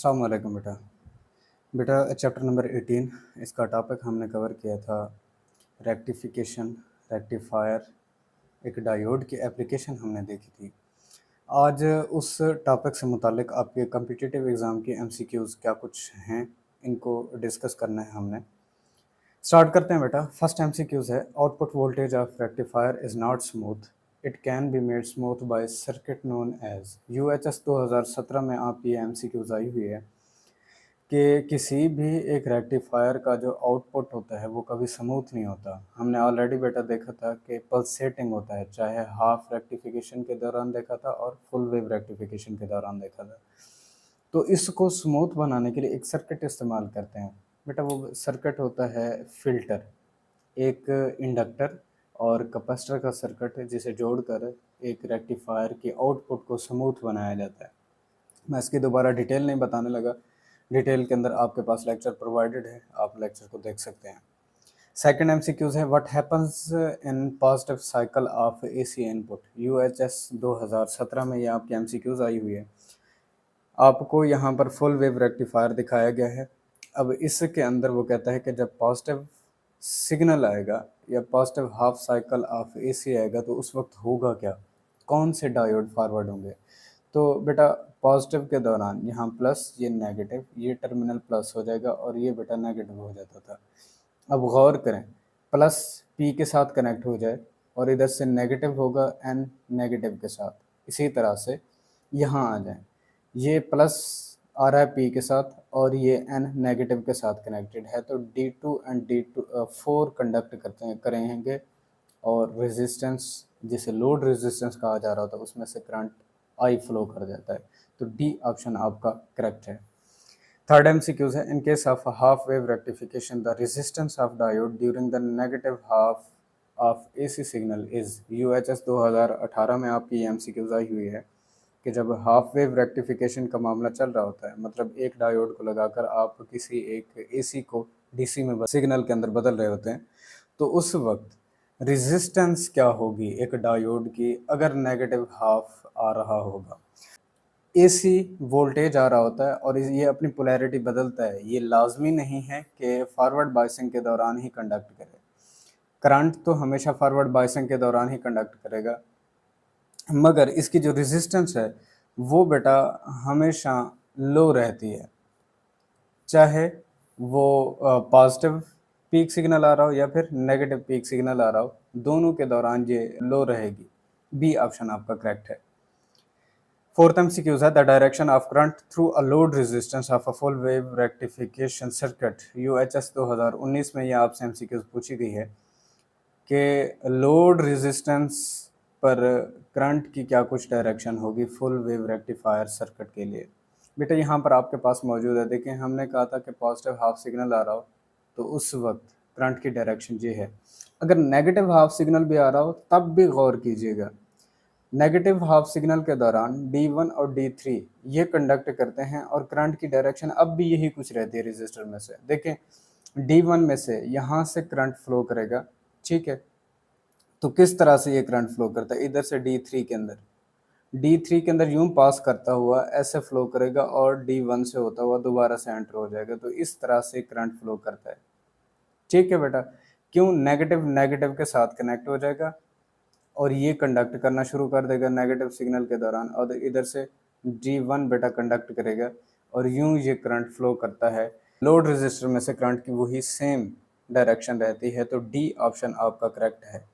अस्सलाम वालेकुम बेटा। बेटा चैप्टर नंबर 18 इसका टॉपिक हमने कवर किया था रेक्टिफिकेशन, रेक्टिफायर, एक डायोड की एप्लीकेशन हमने देखी थी। आज उस टॉपिक से मुतालिक आपके कॉम्पिटिटिव एग्ज़ाम के एमसीक्यूज़ क्या कुछ हैं, इनको डिस्कस करना है हमने। स्टार्ट करते हैं बेटा। फर्स्ट एमसीक्यूज़ है output voltage of rectifier is not smooth, it can be made smooth by circuit known as. UHS 2017 में आप ये एमसीक्यूज़ आई हुई है कि किसी भी एक रेक्टिफायर का जो आउटपुट होता है वो कभी स्मूथ नहीं होता। हमने ऑलरेडी बेटा देखा था कि पल्सेटिंग होता है, चाहे हाफ रेक्टिफिकेशन के दौरान देखा था और फुल वेव रेक्टिफिकेशन के दौरान देखा था। तो इसको स्मूथ बनाने के लिए एक सर्किट इस्तेमाल करते हैं बेटा। वो सर्किट होता है फ़िल्टर, एक इंडक्टर और कैपेसिटर का सर्किट है जिसे जोड़कर एक रेक्टिफायर के आउटपुट को स्मूथ बनाया जाता है। मैं इसकी दोबारा डिटेल नहीं बताने लगा, डिटेल के अंदर आपके पास लेक्चर प्रोवाइडेड है, आप लेक्चर को देख सकते हैं। सेकंड एमसीक्यूज है what happens in positive cycle of AC input. UHS 2017 में ये आपकी एमसीक्यूज आई हुई है। आपको यहाँ पर फुल वेव रेक्टिफायर दिखाया गया है। अब इसके अंदर वो कहता है कि जब पॉजिटिव सिग्नल आएगा या positive half cycle of AC आएगा तो उस वक्त होगा क्या, कौन से डायोड फॉरवर्ड होंगे। तो बेटा पॉजिटिव के दौरान यहाँ प्लस, ये नेगेटिव, ये टर्मिनल प्लस हो जाएगा और ये बेटा नेगेटिव हो जाता था। अब गौर करें, प्लस पी के साथ कनेक्ट हो जाए और इधर से नेगेटिव होगा एन नेगेटिव के साथ। इसी तरह से यहाँ आ जाए, ये प्लस आ रहा है पी के साथ और ये एन नेगेटिव के साथ कनेक्टेड है, तो D2 एंड D2 4 कंडक्ट करेंगे और रेजिस्टेंस जिसे लोड रेजिस्टेंस कहा जा रहा होता है उसमें से करंट आई फ्लो कर जाता है। तो डी ऑप्शन आपका करेक्ट है। थर्ड एमसीक्यूज है in case of half wave rectification the resistance of diode during the negative half of AC signal is. UHS 2018 में आपकी एमसीक्यूज आई हुई है कि जब हाफ वेव रेक्टिफिकेशन का मामला चल रहा होता है, मतलब एक डायोड को लगाकर आप किसी एक एसी को डीसी में सिग्नल के अंदर बदल रहे होते हैं, तो उस वक्त रेजिस्टेंस क्या होगी एक डायोड की अगर नेगेटिव हाफ आ रहा होगा। एसी वोल्टेज आ रहा होता है और ये अपनी पोलैरिटी बदलता है। ये लाजमी नहीं है कि फॉरवर्ड बायसिंग के दौरान ही कंडक्ट करे। करंट तो हमेशा फॉरवर्ड बायसिंग के दौरान ही कंडक्ट करेगा, मगर इसकी जो रेजिस्टेंस है वो बेटा हमेशा लो रहती है, चाहे वो पॉजिटिव पीक सिग्नल आ रहा हो या फिर नेगेटिव पीक सिग्नल आ रहा हो, दोनों के दौरान ये लो रहेगी। बी ऑप्शन आपका करेक्ट है। फोर्थ एमसीक्यूज है the direction of current through a load resistance of a full wave rectification circuit. UHS 2019 में ये आपसे एमसीक्यूज पूछी गई है कि लोड रेजिस्टेंस पर करंट की क्या कुछ डायरेक्शन होगी फुल वेव रेक्टिफायर सर्किट के लिए। बेटा यहाँ पर आपके पास मौजूद है, देखें हमने कहा था कि पॉजिटिव हाफ सिग्नल आ रहा हो तो उस वक्त करंट की डायरेक्शन ये है। अगर नेगेटिव हाफ सिग्नल भी आ रहा हो तब भी गौर कीजिएगा, नेगेटिव हाफ सिग्नल के दौरान D1 और D3 ये कंडक्ट करते हैं और करंट की डायरेक्शन अब भी यही कुछ रहती है रेजिस्टर में से। देखें D1 में से यहाँ से करंट फ्लो करेगा, ठीक है, तो किस तरह से ये करंट फ्लो करता है, इधर से D3 के अंदर, D3 के अंदर यूं पास करता हुआ ऐसे फ्लो करेगा और D1 से होता हुआ दोबारा से एंटर हो जाएगा। तो इस तरह से करंट फ्लो करता है, ठीक है बेटा। क्यों, नेगेटिव नेगेटिव के साथ कनेक्ट हो जाएगा और ये कंडक्ट करना शुरू कर देगा नेगेटिव सिग्नल के दौरान और इधर से D1 बेटा कंडक्ट करेगा और यूं ये करंट फ्लो करता है। लोड रेजिस्टर में से करंट की वही सेम डायरेक्शन रहती है, तो डी ऑप्शन आपका करेक्ट है।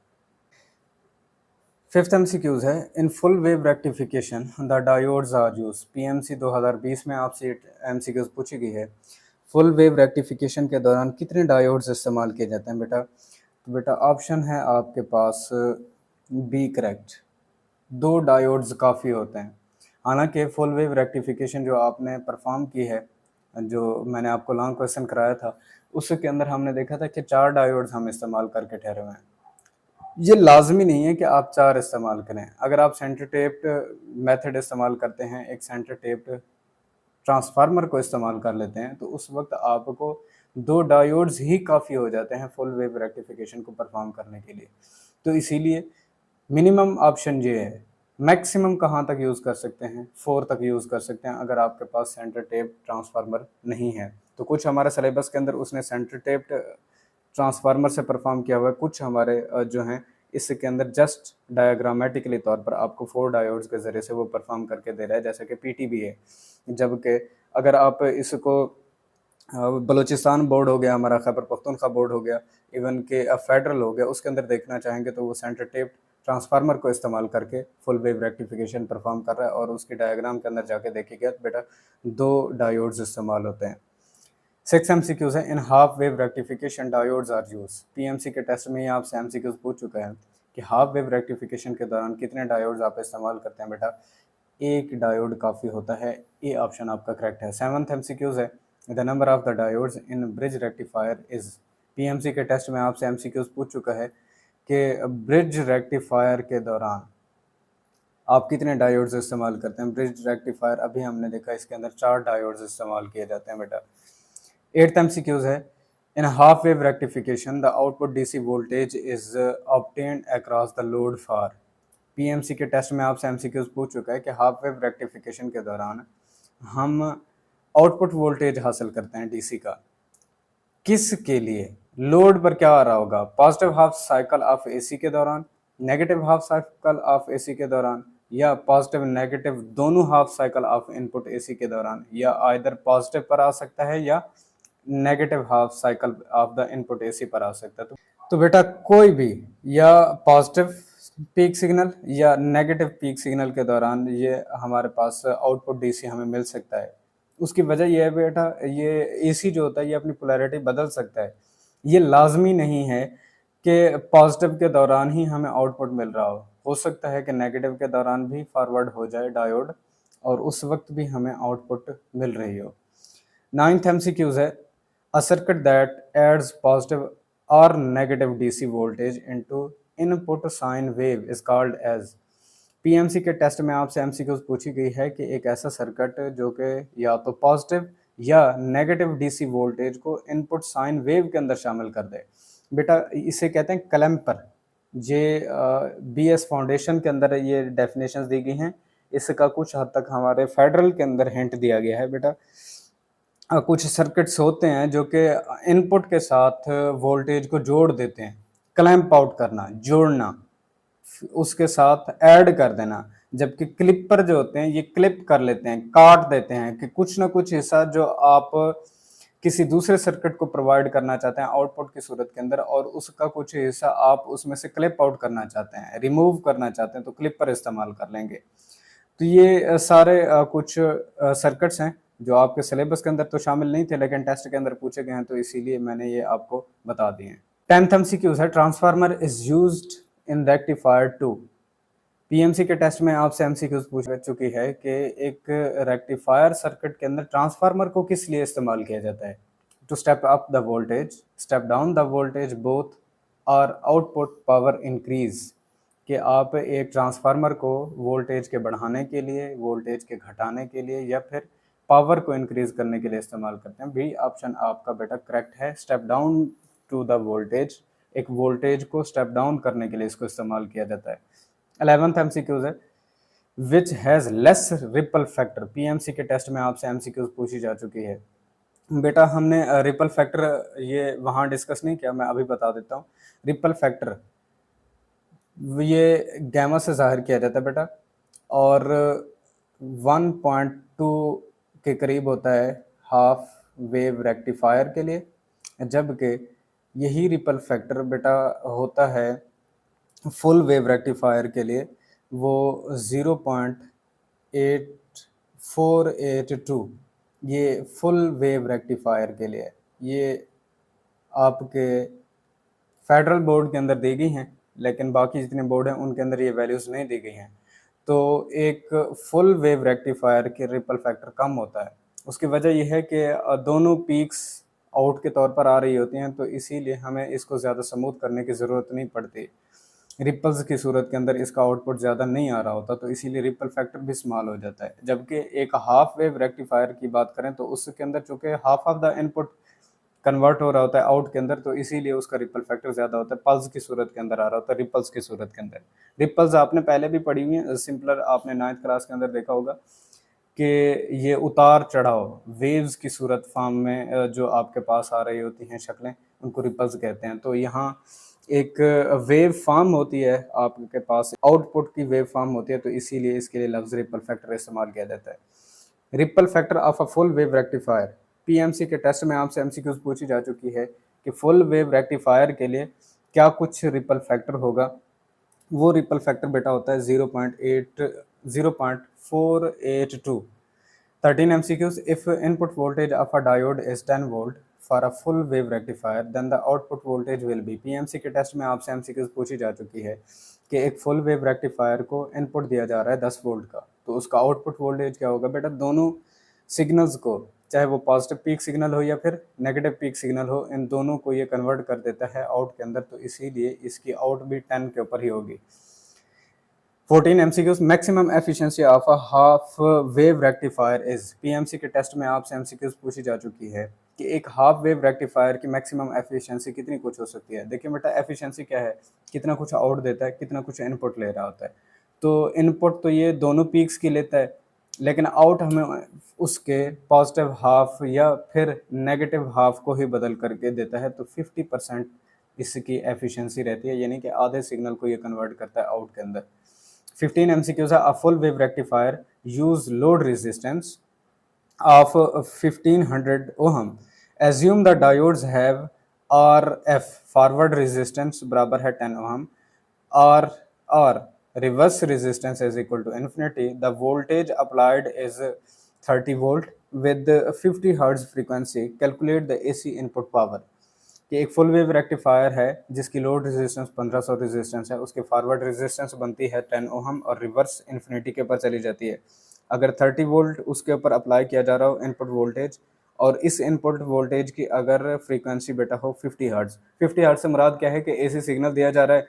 फिफ्थ एमसीक्यूज है in full wave rectification the diodes are use. PMC 2020 में आपसे एमसीक्यूज पूछी गई है फुल वेव रेक्टिफिकेशन के दौरान कितने डायोड्स इस्तेमाल किए जाते हैं बेटा। तो बेटा ऑप्शन है आपके पास बी करेक्ट, 2 डायोड्स काफ़ी होते हैं। हालांकि फुल वेव रेक्टिफिकेशन जो आपने परफॉर्म की है, जो मैंने आपको लॉन्ग क्वेश्चन कराया था, उसके अंदर हमने देखा था कि 4 डायोड्स हम इस्तेमाल करके ठहरे हुए हैं। ये लाजमी नहीं है कि आप 4 इस्तेमाल करें। अगर आप सेंटर टेप्ड मेथड इस्तेमाल करते हैं, एक सेंटर टेप्ड ट्रांसफार्मर को इस्तेमाल कर लेते हैं, तो उस वक्त आपको 2 डायोड्स ही काफ़ी हो जाते हैं फुल वेव रेक्टिफिकेशन को परफॉर्म करने के लिए। तो इसीलिए मिनिमम ऑप्शन ये है मैक्सिमम कहाँ तक यूज़ कर सकते हैं, 4 तक यूज़ कर सकते हैं अगर आपके पास सेंटर टेप ट्रांसफार्मर नहीं है। तो कुछ हमारे सिलेबस के अंदर उसने सेंटर टेप्ड ट्रांसफार्मर से परफॉर्म किया हुआ है, कुछ हमारे जो हैं इसके अंदर जस्ट डायग्रामेटिकली तौर पर आपको 4 डायोड्स के ज़रिए से वो परफॉर्म करके दे रहा है, जैसे कि पीटीबी है। जबकि अगर आप इसको बलूचिस्तान बोर्ड हो गया, हमारा खैबर पख्तूनख्वा बोर्ड हो गया, इवन के फेडरल हो गया, उसके अंदर देखना चाहेंगे तो वो सेंटर टेप ट्रांसफार्मर को इस्तेमाल करके फुल वेव रेक्टिफिकेशन परफॉर्म कर रहा है। और उसकी डायग्राम के अंदर जाके देखिएगा बेटा 2 डायोड्स इस्तेमाल होते हैं। 6 एमसीक्यूज है, in half wave rectification diodes are use. PMC के टेस्ट में ही आपसे एमसीक्यूज पूछ चुका है कि हाफ वेव रेक्टिफिकेशन के दौरान कितने डायोड्स आप इस्तेमाल करते हैं बेटा, एक डायोड काफ़ी होता है। ये ऑप्शन आपका करेक्ट है। 7th एमसीक्यूज है, the number of the diodes in bridge rectifier is. PMC के टेस्ट में आपसे एमसीक्यूज पूछ चुका है कि ब्रिज रेक्टिफायर के दौरान आप कितने डायोड्स इस्तेमाल करते हैं। ब्रिज रेक्टिफायर अभी हमने देखा इसके अंदर 4 डायोड्स इस्तेमाल किए जाते हैं बेटा। 8th एमसीक्यूज है, in half wave rectification the output DC voltage is obtained across the load for. PMC के टेस्ट में आपसे एमसीक्यूज पूछ चुका है कि हाफ वेव रेक्टिफिकेशन के दौरान हम आउटपुट वोल्टेज हासिल करते हैं डीसी का, किसके लिए, लोड पर क्या आ रहा होगा, positive half cycle of AC के दौरान, negative half cycle of AC के दौरान, या पॉजिटिव नेगेटिव दोनों half cycle of input AC के दौरान, या आइदर पॉजिटिव पर आ सकता है या negative half cycle of the input AC पर आ सकता है। तो बेटा कोई भी, या पॉजिटिव पीक सिग्नल या नेगेटिव पीक सिग्नल के दौरान ये हमारे पास आउटपुट डीसी हमें मिल सकता है। उसकी वजह यह है बेटा, ये एसी जो होता है ये अपनी पोलैरिटी बदल सकता है। ये लाजमी नहीं है कि पॉजिटिव के दौरान ही हमें आउटपुट मिल रहा हो सकता है कि नेगेटिव के दौरान भी फॉरवर्ड हो जाए डायोड और उस वक्त भी हमें आउटपुट मिल रही हो। 9th एमसीक्यूज है, a circuit that adds positive or negative DC voltage into input sine wave is called as। PMC के टेस्ट में आपसे एमसीक्यूज पूछी गई है कि एक ऐसा सर्किट जो कि या तो पॉजिटिव या नेगेटिव डीसी वोल्टेज को इनपुट साइन वेव के अंदर शामिल कर दे। बेटा इसे कहते हैं क्लैम्पर। ये बीएस फाउंडेशन के अंदर ये डेफिनेशंस दी गई हैं, इसका कुछ हद तक हमारे फेडरल के अंदर हिंट दिया गया है बेटा। कुछ सर्किट्स होते हैं जो कि इनपुट के साथ वोल्टेज को जोड़ देते हैं, क्लैंप आउट करना, जोड़ना, उसके साथ ऐड कर देना। जबकि क्लिपर जो होते हैं ये क्लिप कर लेते हैं, काट देते हैं कि कुछ ना कुछ हिस्सा जो आप किसी दूसरे सर्किट को प्रोवाइड करना चाहते हैं आउटपुट की सूरत के अंदर, और उसका कुछ हिस्सा आप उसमें से क्लिप आउट करना चाहते हैं, रिमूव करना चाहते हैं, तो क्लिपर इस्तेमाल कर लेंगे। तो ये सारे कुछ सर्किट्स हैं जो आपके सिलेबस के अंदर तो शामिल नहीं थे लेकिन टेस्ट के अंदर पूछे गए हैं, तो इसीलिए मैंने ये आपको बता दिए हैं। 10th एमसीक्यूज है, transformer is used in rectifier to. PMC के टेस्ट में आपसे एमसीक्यूज पूछ चुकी है कि एक रेक्टिफायर सर्किट के अंदर ट्रांसफार्मर को किस लिए इस्तेमाल किया जाता है। To step up the voltage, step down the voltage, both और आउटपुट पावर इंक्रीज। कि आप एक ट्रांसफार्मर को वोल्टेज के बढ़ाने के लिए, वोल्टेज के घटाने के लिए, या फिर पावर को इंक्रीज करने के लिए इस्तेमाल करते हैं। बी ऑप्शन आपका बेटा करेक्ट है। Step down to the voltage, एक वोल्टेज को स्टेप डाउन करने के लिए इसको इस्तेमाल किया जाता है। 11th एमसीक्यूज है, which has less ripple factor. PMC के टेस्ट में आपसे एमसीक्यूज पूछी जा चुकी है। बेटा हमने रिपल फैक्टर ये वहाँ डिस्कस नहीं किया, मैं अभी बता देता हूँ। रिपल फैक्टर ये गैमा से ज़ाहिर किया जाता है बेटा, और 1.2 के करीब होता है हाफ वेव रेक्टिफायर के लिए, जबकि यही रिपल फैक्टर बेटा होता है फुल वेव रेक्टिफायर के लिए, वो 0.8482 ये फुल वेव रेक्टिफायर के लिए। ये आपके फेडरल बोर्ड के अंदर दी गई हैं, लेकिन बाकी जितने बोर्ड हैं उनके अंदर ये वैल्यूज़ नहीं दी गई हैं। तो एक फुल वेव रेक्टिफायर के रिपल फैक्टर कम होता है। उसकी वजह यह है कि दोनों पीक्स आउट के तौर पर आ रही होती हैं, तो इसीलिए हमें इसको ज़्यादा स्मूथ करने की ज़रूरत नहीं पड़ती। रिपल्स की सूरत के अंदर इसका आउटपुट ज़्यादा नहीं आ रहा होता, तो इसीलिए रिपल फैक्टर भी स्मॉल हो जाता है। जबकि एक हाफ वेव रेक्टिफायर की बात करें तो उसके अंदर चूँकि half of the input convert हो रहा होता है आउट के अंदर, तो इसीलिए उसका रिपल फैक्टर ज़्यादा होता है, पल्स की सूरत के अंदर आ रहा होता है, रिपल्स की सूरत के अंदर। रिपल्स आपने पहले भी पढ़ी हुई है, सिंपलर आपने 9th क्लास के अंदर देखा होगा कि ये उतार चढ़ाव वेव्स की सूरत फॉर्म में जो आपके पास आ रही होती हैं शक्लें, उनको रिपल्स कहते हैं। तो यहाँ एक वेव फॉर्म होती है आपके पास, आउटपुट की वेव फॉर्म होती है, तो इसीलिए इसके लिए लफ्ज़ रिपल फैक्टर इस्तेमाल किया जाता है। Ripple factor of a full wave rectifier, PMC के टेस्ट में आपसे एमसीक्यूज पूछी जा चुकी है कि फुल वेव रेक्टिफायर के लिए क्या कुछ रिपल फैक्टर होगा। वो रिपल फैक्टर बेटा होता है 0.482। 13 MCQs. If input voltage of a diode is 10 volt for a full wave rectifier, then the output voltage will be। PMC के टेस्ट में आपसे MCQs पूछी जा चुकी है कि एक फुल वेव रेक्टिफायर को इनपुट दिया जा रहा है 10 वोल्ट का, तो उसका आउटपुट वोल्टेज क्या होगा बेटा। दोनों सिग्नल्स को, चाहे वो पॉजिटिव पीक सिग्नल हो या फिर नेगेटिव पीक सिग्नल हो, इन दोनों को ये कन्वर्ट कर देता है आउट के अंदर, तो इसीलिए इसकी आउट भी 10 के ऊपर ही होगी। 14 MCQs, maximum efficiency of a half wave rectifier is. PMC के टेस्ट में आपसे एमसीक्यूज पूछी जा चुकी है कि एक हाफ वेव रेक्टिफायर की मैक्सिमम एफिशिएंसी कितनी कुछ हो सकती है। देखिए बेटा, एफिशिएंसी क्या है, कितना कुछ आउट देता है, कितना कुछ इनपुट ले रहा होता है। तो इनपुट तो ये दोनों पीक्स की लेता है, लेकिन आउट हमें उसके पॉजिटिव हाफ या फिर नेगेटिव हाफ को ही बदल करके देता है, तो 50% इसकी एफिशिएंसी रहती है, यानी कि आधे सिग्नल को ये कन्वर्ट करता है आउट के अंदर। 15 MCQs है, a full wave rectifier use load resistance of 1500 ohm. Assume the diodes have RF forward resistance बराबर है 10 ohm, or reverse resistance is equal to infinity. The voltage applied is 30 volt with 50 Hz frequency. Calculate the AC input power। कि एक full wave rectifier है जिसकी load resistance 1500 resistance है, उसकी forward resistance बनती है 10 ओहम और रिवर्स इन्फिनिटी के ऊपर चली जाती है। अगर 30 वोल्ट उसके ऊपर अप्लाई किया जा रहा हो इनपुट वोल्टेज, और इस इनपुट वोल्टेज की अगर फ्रीक्वेंसी बेटा हो 50 हर्ट्ज। 50 हर्ट्ज से मुराद क्या है कि एसी सिग्नल दिया जा रहा है,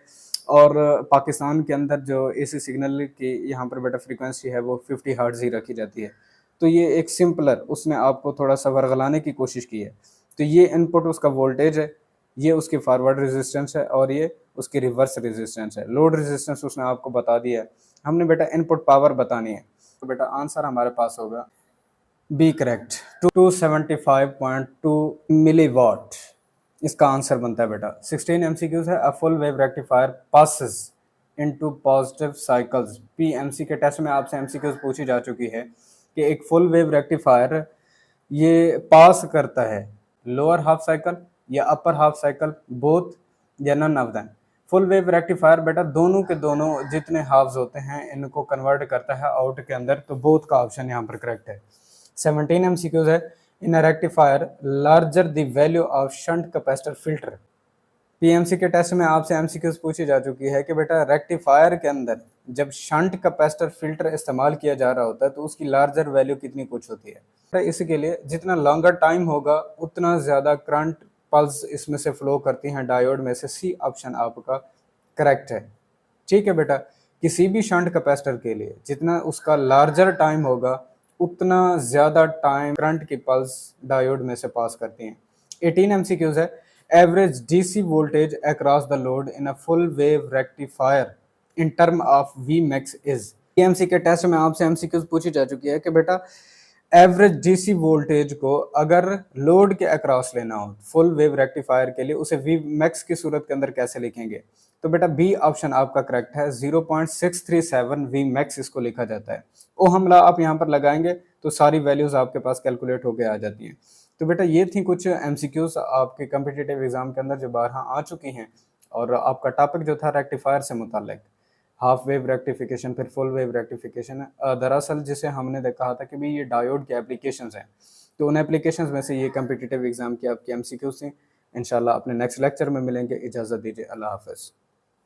और पाकिस्तान के अंदर जो एसी सिग्नल की यहाँ पर बेटा फ्रीक्वेंसी है वो 50 हर्ट्ज ही रखी जाती है। तो ये एक सिंपलर उसने आपको थोड़ा सा वर्गलाने की कोशिश की है। तो ये इनपुट उसका वोल्टेज है, ये उसकी फॉरवर्ड रेजिस्टेंस है, और ये उसकी रिवर्स रेजिस्टेंस है। लोड रेजिस्टेंस उसने आपको बता दिया है, हमने बेटा इनपुट पावर बतानी है। तो बेटा आंसर हमारे पास होगा बी करेक्ट, 275.2 मिलीवाट इसका आंसर बनता है बेटा। 16 MCQs है, अ full wave rectifier passes into positive cycles. PMC के टेस्ट में आपसे एमसीक्यूज पूछी जा चुकी है कि एक फुल वेव रेक्टिफायर ये पास करता है लोअर हाफ साइकिल या अपर हाफ साइकिल, बोथ या none of them. Full wave rectifier बेटा दोनों के दोनों जितने हाफ्स होते हैं इनको कन्वर्ट करता है आउट के अंदर, तो बोथ का ऑप्शन यहाँ पर करेक्ट है। 17 MCQs है, in a rectifier larger the value of shunt capacitor filter. PMC के टेस्ट में आपसे एमसीक्यूज पूछी जा चुकी है कि बेटा रेक्टिफायर के अंदर जब शंट कैपेसिटर फिल्टर इस्तेमाल किया जा रहा होता है तो उसकी लार्जर वैल्यू कितनी कुछ होती है। तो इसके लिए जितना लॉन्गर टाइम होगा उतना ज़्यादा करंट पल्स इसमें से फ्लो करती हैं डायोड में से। सी ऑप्शन आपका करेक्ट है। ठीक है बेटा, किसी भी शंट कैपेसिटर के लिए जितना उसका लार्जर टाइम होगा उतना ज़्यादा टाइम करंट की पल्स डायोड में से पास करती हैं। 18 MCQs है, average DC voltage across the load in a full wave rectifier in term of V max is. PMC के टेस्ट में आपसे एमसीक्यूज पूछी जा चुकी है कि बेटा एवरेज डीसी वोल्टेज को अगर लोड के अक्रॉस लेना हो फुल वेव रेक्टिफायर के लिए उसे वी मैक्स की सूरत के अंदर कैसे लिखेंगे। तो बेटा बी ऑप्शन आपका करेक्ट है, 0.637 वी मैक्स इसको लिखा जाता है। ओ हमला आप यहाँ पर लगाएंगे तो सारी वैल्यूज आपके पास कैलकुलेट होके आ जाती हैं। तो बेटा ये थी कुछ एमसीक्यूज आपके कम्पिटिटिव एग्जाम के अंदर जो बारह आ चुकी हैं, और आपका टॉपिक जो था रेक्टिफायर से मुतालिक, हाफ वेव रेक्टिफिकेशन फिर फुल वेव रेक्टिफिकेशन। दरअसल जिसे हमने कहा था कि भाई ये डायोड के एप्लीकेशंस हैं, तो उन एप्लीकेशंस में से ये कम्पिटिटिव एग्जाम की आपकी एमसीक्यूज थी। इंशाल्लाह अपने नेक्स्ट लेक्चर में मिलेंगे, इजाज़त दीजिए, अल्लाह हाफ़िज़।